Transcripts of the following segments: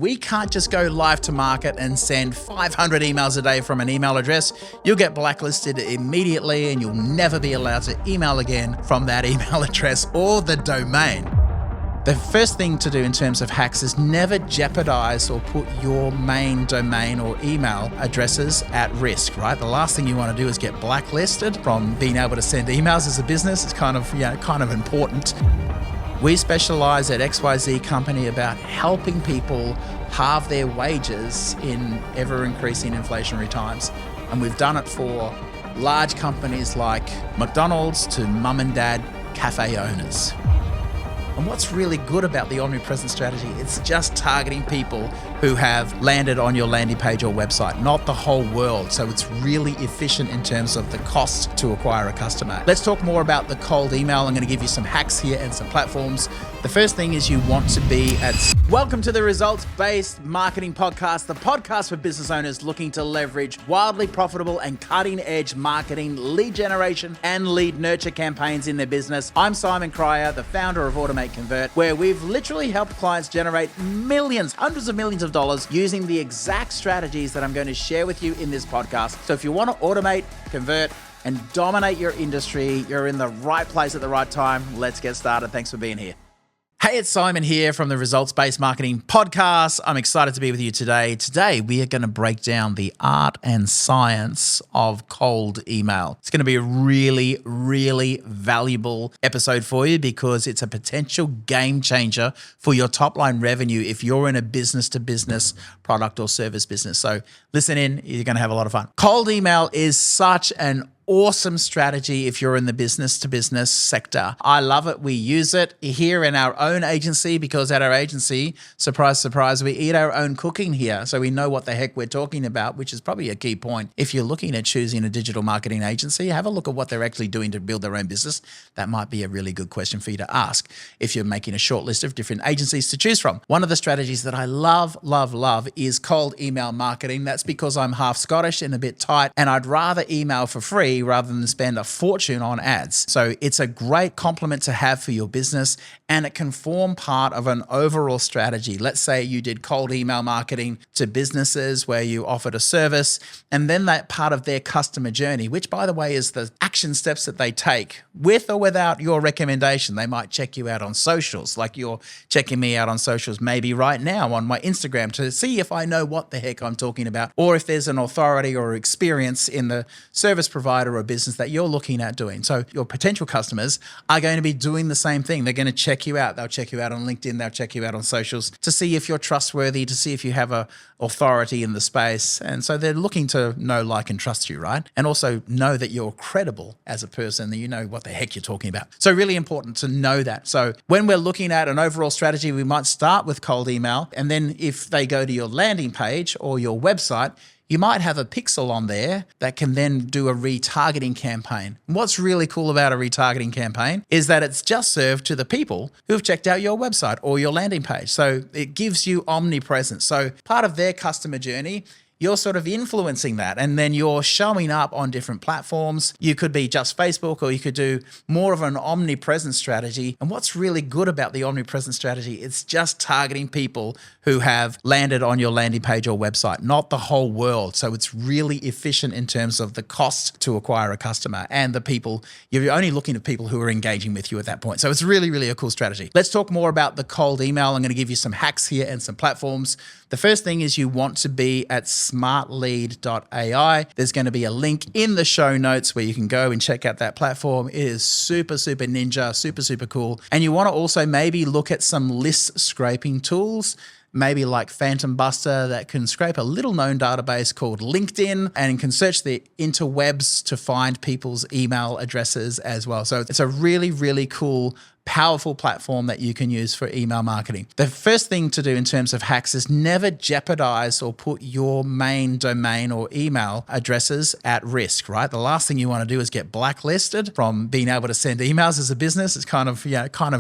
we can't just go live to market and send 500 emails a day from an email address. You'll get blacklisted immediately and you'll never be allowed to email again from that email address or the domain. The first thing to do in terms of hacks is never jeopardize or put your main domain or email addresses at risk, right? The last thing you want to do is get blacklisted from being able to send emails as a business. It's kind of important. We specialize at XYZ Company about helping people halve their wages in ever-increasing inflationary times. And we've done it for large companies like McDonald's to mum and dad cafe owners. And what's really good about the Omnipresence strategy, it's just targeting people who have landed on your landing page or website, not the whole world. So it's really efficient in terms of the cost to acquire a customer. Let's talk more about the cold email. I'm going to give you some hacks here and some platforms. The first thing is you want to be at... Welcome to the Results-Based Marketing Podcast, the podcast for business owners looking to leverage wildly profitable and cutting-edge marketing, lead generation, and lead nurture campaigns in their business. I'm Simon Cryer, the founder of Automate Convert, where we've literally helped clients generate millions, hundreds of millions of dollars using the exact strategies that I'm going to share with you in this podcast. So if you want to automate, convert, and dominate your industry, you're in the right place at the right time. Let's get started. Thanks for being here. Hey, it's Simon here from the Results-Based Marketing Podcast. I'm excited to be with you today. Today, we are going to break down the art and science of cold email. It's going to be a really, really valuable episode for you because it's a potential game changer for your top-line revenue if you're in a business-to-business product or service business. So listen in, you're going to have a lot of fun. Cold email is such an awesome strategy if you're in the business-to-business sector. I love it. We use it here in our own agency because at our agency, surprise, surprise, we eat our own cooking here. So we know what the heck we're talking about, which is probably a key point. If you're looking at choosing a digital marketing agency, have a look at what they're actually doing to build their own business. That might be a really good question for you to ask if you're making a short list of different agencies to choose from. One of the strategies that I love is cold email marketing. That's because I'm half Scottish and a bit tight, and I'd rather email for free rather than spend a fortune on ads. So it's a great complement to have for your business, and it can form part of an overall strategy. Let's say you did cold email marketing to businesses where you offered a service, and then that part of their customer journey, which by the way is the action steps that they take with or without your recommendation. They might check you out on socials, like you're checking me out on socials maybe right now on my Instagram to see if I know what the heck I'm talking about, or if there's an authority or experience in the service provider or business that you're looking at doing. So your potential customers are going to be doing the same thing. They're going to check you out. They'll check you out on LinkedIn. They'll check you out on socials to see if you're trustworthy, to see if you have a authority in the space. And so they're looking to know, like, and trust you, right? And also know that you're credible as a person, that you know what the heck you're talking about. So really important to know that. So when we're looking at an overall strategy, we might start with cold email. And then if they go to your landing page or your website, you might have a pixel on there that can then do a retargeting campaign. And what's really cool about a retargeting campaign is that it's just served to the people who've checked out your website or your landing page. So it gives you omnipresence. So part of their customer journey, you're sort of influencing that, and then you're showing up on different platforms. You could be just Facebook, or you could do more of an omnipresence strategy. And what's really good about the omnipresence strategy, it's just targeting people who have landed on your landing page or website, not the whole world. So it's really efficient in terms of the cost to acquire a customer and the people. You're only looking at people who are engaging with you at that point. So it's really, really a cool strategy. Let's talk more about the cold email. I'm going to give you some hacks here and some platforms. The first thing is you want to be at smartlead.ai. There's going to be a link in the show notes where you can go and check out that platform. It is super, super ninja, super, super cool. And you want to also maybe look at some list scraping tools, maybe like Phantom Buster, that can scrape a little known database called LinkedIn and can search the interwebs to find people's email addresses as well. So it's a really, really cool, powerful platform that you can use for email marketing. The first thing to do in terms of hacks is never jeopardize or put your main domain or email addresses at risk, right? The last thing you want to do is get blacklisted from being able to send emails as a business. It's kind of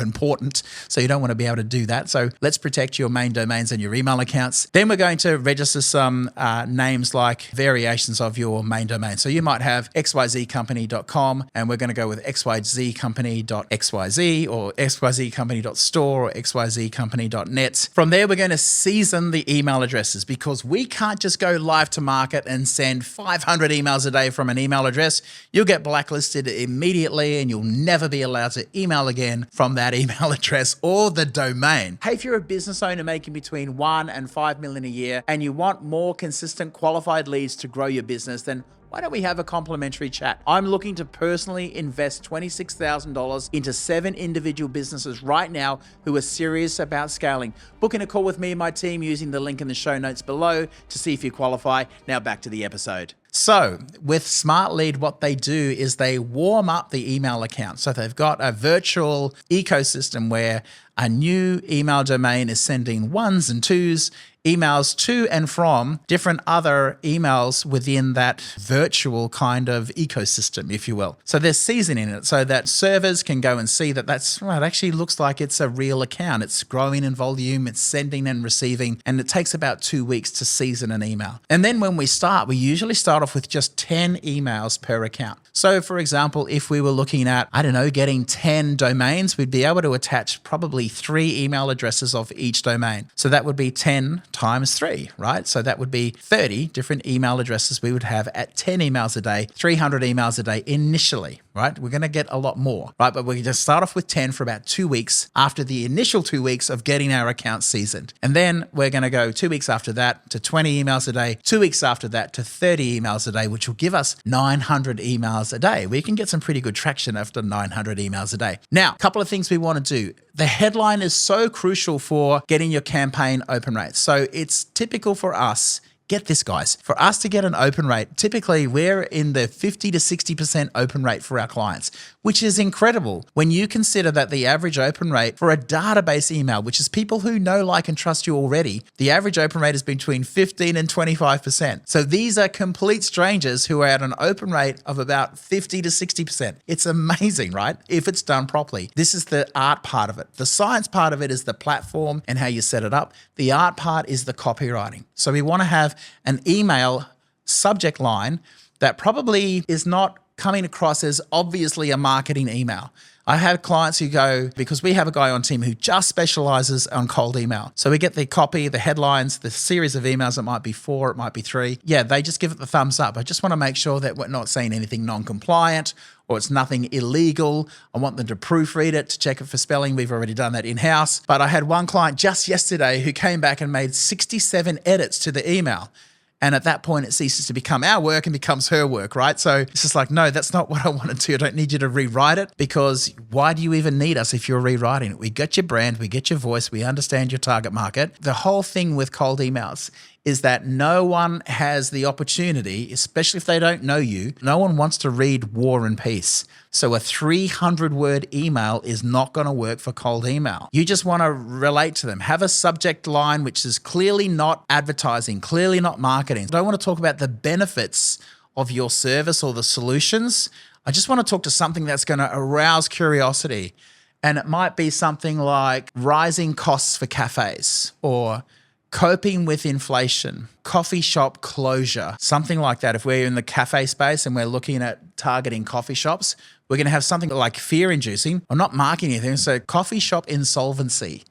important. So you don't want to be able to do that. So let's protect your main domains and your email accounts. Then we're going to register some names like variations of your main domain. So you might have xyzcompany.com, and we're going to go with xyzcompany.xyz, or xyzcompany.store or xyzcompany.net. From there, we're going to season the email addresses because we can't just go live to market and send 500 emails a day from an email address. You'll get blacklisted immediately and you'll never be allowed to email again from that email address or the domain. Hey, if you're a business owner making between 1 and 5 million a year and you want more consistent qualified leads to grow your business, then why don't we have a complimentary chat? I'm looking to personally invest $26,000 into 7 individual businesses right now who are serious about scaling. Book in a call with me and my team using the link in the show notes below to see if you qualify. Now back to the episode. So with Smart Lead, what they do is they warm up the email account. So they've got a virtual ecosystem where a new email domain is sending 1s and 2s emails to and from different other emails within that virtual kind of ecosystem, if you will. So they're seasoning it so that servers can go and see that it actually looks like it's a real account. It's growing in volume, it's sending and receiving, and it takes about 2 weeks to season an email. And then when we usually start off with just 10 emails per account. So for example, if we were looking at, getting 10 domains, we'd be able to attach probably 3 email addresses of each domain. So that would be 10 times 3, right? So that would be 30 different email addresses we would have at 10 emails a day, 300 emails a day initially, right? We're going to get a lot more, right? But we just start off with 10 for about 2 weeks after the initial 2 weeks of getting our account seasoned. And then we're going to go 2 weeks after that to 20 emails a day, 2 weeks after that to 30 emails a day, which will give us 900 emails a day. We can get some pretty good traction after 900 emails a day. Now, a couple of things we want to do. The headline is so crucial for getting your campaign open rates. So it's typical for us. Get this, guys. For us to get an open rate, typically we're in the 50 to 60% open rate for our clients, which is incredible when you consider that the average open rate for a database email, which is people who know, like, and trust you already, the average open rate is between 15 and 25%. So these are complete strangers who are at an open rate of about 50 to 60%. It's amazing, right? If it's done properly. This is the art part of it. The science part of it is the platform and how you set it up. The art part is the copywriting. So we want to have an email subject line that probably is not coming across as obviously a marketing email. I have clients who go, because we have a guy on team who just specializes on cold email. So we get the copy, the headlines, the series of emails. It might be 4, it might be 3. Yeah, they just give it the thumbs up. I just want to make sure that we're not saying anything non-compliant or it's nothing illegal. I want them to proofread it to check it for spelling. We've already done that in-house. But I had one client just yesterday who came back and made 67 edits to the email. And at that point, it ceases to become our work and becomes her work, right? So it's just like, no, that's not what I want to do. I don't need you to rewrite it, because why do you even need us if you're rewriting it? We get your brand, we get your voice, we understand your target market. The whole thing with cold emails is that no one has the opportunity, especially if they don't know you, no one wants to read War and Peace. So a 300-word email is not going to work for cold email. You just want to relate to them. Have a subject line which is clearly not advertising, clearly not marketing. I don't want to talk about the benefits of your service or the solutions. I just want to talk to something that's going to arouse curiosity. And it might be something like rising costs for cafes, or coping with inflation, coffee shop closure, something like that. If we're in the cafe space and we're looking at targeting coffee shops, we're going to have something like fear-inducing. I'm not marking anything. So coffee shop insolvency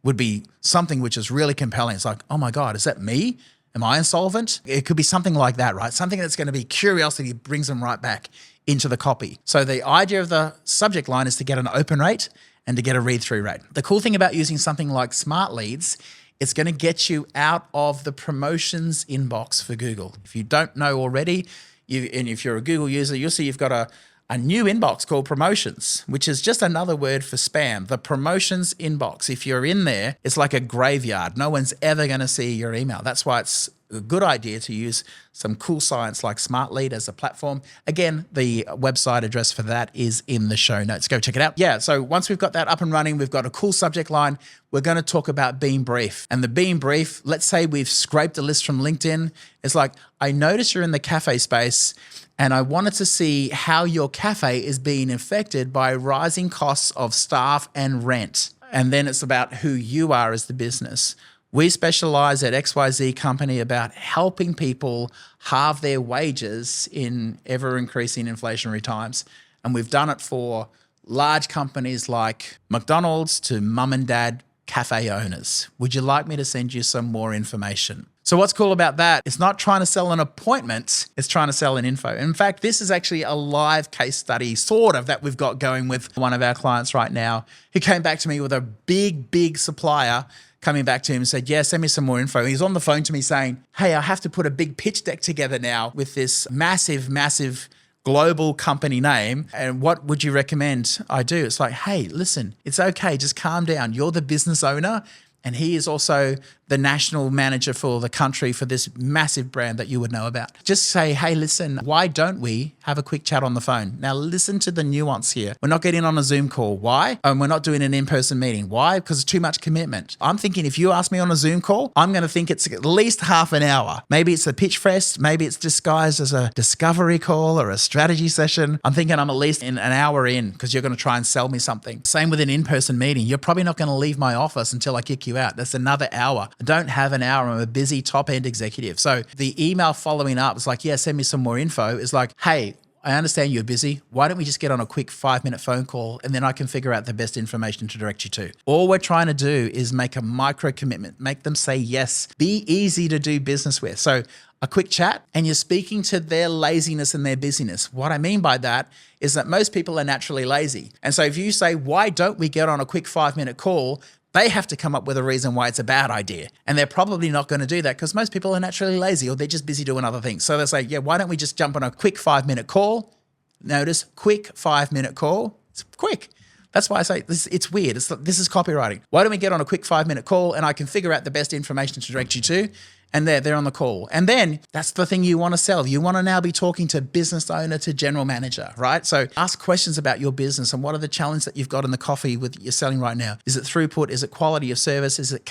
would be something which is really compelling. It's like, oh my God, is that me? Am I insolvent? It could be something like that, right? Something that's going to be curiosity, brings them right back into the copy. So the idea of the subject line is to get an open rate and to get a read-through rate. The cool thing about using something like Smart Leads, it's going to get you out of the promotions inbox for Google. If you don't know already, and if you're a Google user, you'll see you've got a new inbox called promotions, which is just another word for spam. The promotions inbox, if you're in there, it's like a graveyard. No one's ever going to see your email. That's why it's a good idea to use some cool science like Smart Lead as a platform. Again, the website address for that is in the show notes. Go check it out. Yeah, so once we've got that up and running, we've got a cool subject line, we're going to talk about being brief. And the being brief, let's say we've scraped a list from LinkedIn. It's like, I notice you're in the cafe space and I wanted to see how your cafe is being affected by rising costs of staff and rent. And then it's about who you are as the business. We specialize at XYZ Company about helping people halve their wages in ever-increasing inflationary times. And we've done it for large companies like McDonald's to mum and dad cafe owners. Would you like me to send you some more information? So what's cool about that? It's not trying to sell an appointment, it's trying to sell an info. In fact, this is actually a live case study, sort of, that we've got going with one of our clients right now, who came back to me with a big supplier coming back to him and said, yeah, send me some more info. He's on the phone to me saying, hey, I have to put a big pitch deck together now with this massive global company name. And what would you recommend I do? It's like, hey, listen, it's okay. Just calm down. You're the business owner. And he is also the national manager for the country for this massive brand that you would know about. Just say, hey, listen, why don't we have a quick chat on the phone? Now, listen to the nuance here. We're not getting on a Zoom call. Why? And we're not doing an in-person meeting. Why? Because it's too much commitment. I'm thinking if you ask me on a Zoom call, I'm going to think it's at least half an hour. Maybe it's a pitch fest. Maybe it's disguised as a discovery call or a strategy session. I'm thinking I'm at least an hour in because you're going to try and sell me something. Same with an in-person meeting. You're probably not going to leave my office until I kick you out. That's another hour. I don't have an hour. I'm a busy top-end executive. So the email following up is like, yeah, send me some more info. Is like, hey, I understand you're busy. Why don't we just get on a quick 5-minute phone call and then I can figure out the best information to direct you to. All we're trying to do is make a micro commitment, make them say yes, be easy to do business with. So a quick chat and you're speaking to their laziness and their busyness. What I mean by that is that most people are naturally lazy. And so if you say, why don't we get on a quick 5-minute call? They have to come up with a reason why it's a bad idea. And they're probably not going to do that because most people are naturally lazy or they're just busy doing other things. So they say, yeah, why don't we just jump on a quick 5-minute call? Notice, quick 5-minute call. It's quick. That's why I say it's weird. This is copywriting. Why don't we get on a quick 5-minute call and I can figure out the best information to direct you to? And they're on the call. And then that's the thing you want to sell. You want to now be talking to business owner to general manager, right? So ask questions about your business and what are the challenges that you've got in the coffee with you're selling right now? Is it throughput? Is it quality of service? Is it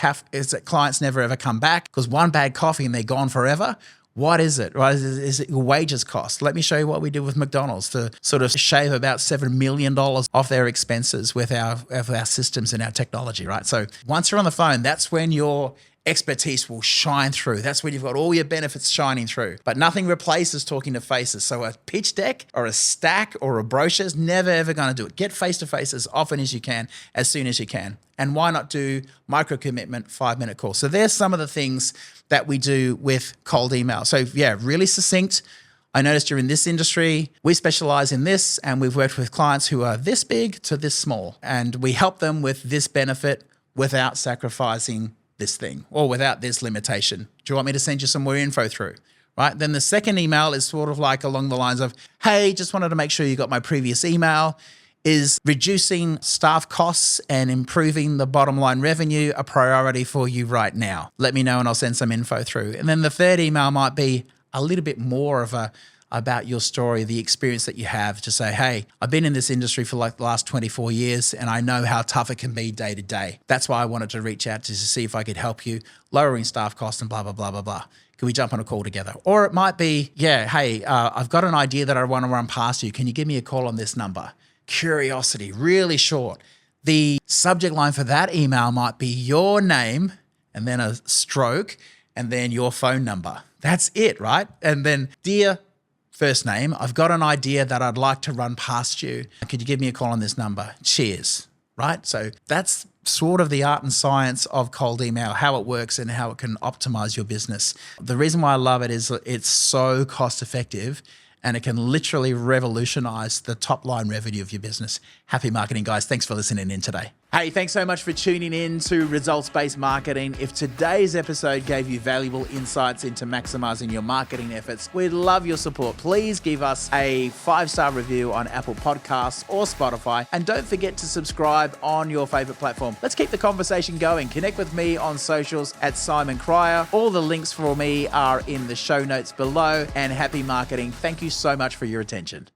clients never ever come back? Because one bad coffee and they're gone forever. What is it? Right? Is it your wages cost? Let me show you what we did with McDonald's to sort of shave about $7 million off their expenses with our systems and our technology, right? So once you're on the phone, that's when your expertise will shine through. That's when you've got all your benefits shining through. But nothing replaces talking to faces. So a pitch deck or a stack or a brochure is never, ever going to do it. Get face-to-face as often as you can, as soon as you can. And why not do micro-commitment 5-minute calls? So there's some of the things that we do with cold email. So yeah, really succinct. I noticed you're in this industry. We specialize in this, and we've worked with clients who are this big to this small. And we help them with this benefit without sacrificing this thing or without this limitation. Do you want me to send you some more info through? Right? Then the second email is sort of like along the lines of, hey, just wanted to make sure you got my previous email. Is reducing staff costs and improving the bottom line revenue a priority for you right now? Let me know and I'll send some info through. And then the third email might be a little bit more of about your story, the experience that you have, to say, hey, I've been in this industry for like the last 24 years and I know how tough it can be day to day. That's why I wanted to reach out to see if I could help you lowering staff costs and blah, blah, blah, blah, blah. Can we jump on a call together? Or it might be, yeah, hey, I've got an idea that I want to run past you. Can you give me a call on this number? Curiosity, really short. The subject line for that email might be your name and then a stroke and then your phone number. That's it, right? And then, dear first name, I've got an idea that I'd like to run past you. Could you give me a call on this number? Cheers, right? So that's sort of the art and science of cold email, how it works and how it can optimize your business. The reason why I love it is it's so cost effective and it can literally revolutionize the top line revenue of your business. Happy marketing, guys. Thanks for listening in today. Hey, thanks so much for tuning in to Results-Based Marketing. If today's episode gave you valuable insights into maximizing your marketing efforts, we'd love your support. Please give us a 5-star review on Apple Podcasts or Spotify. And don't forget to subscribe on your favorite platform. Let's keep the conversation going. Connect with me on socials at Simon Cryer. All the links for me are in the show notes below. And happy marketing. Thank you so much for your attention.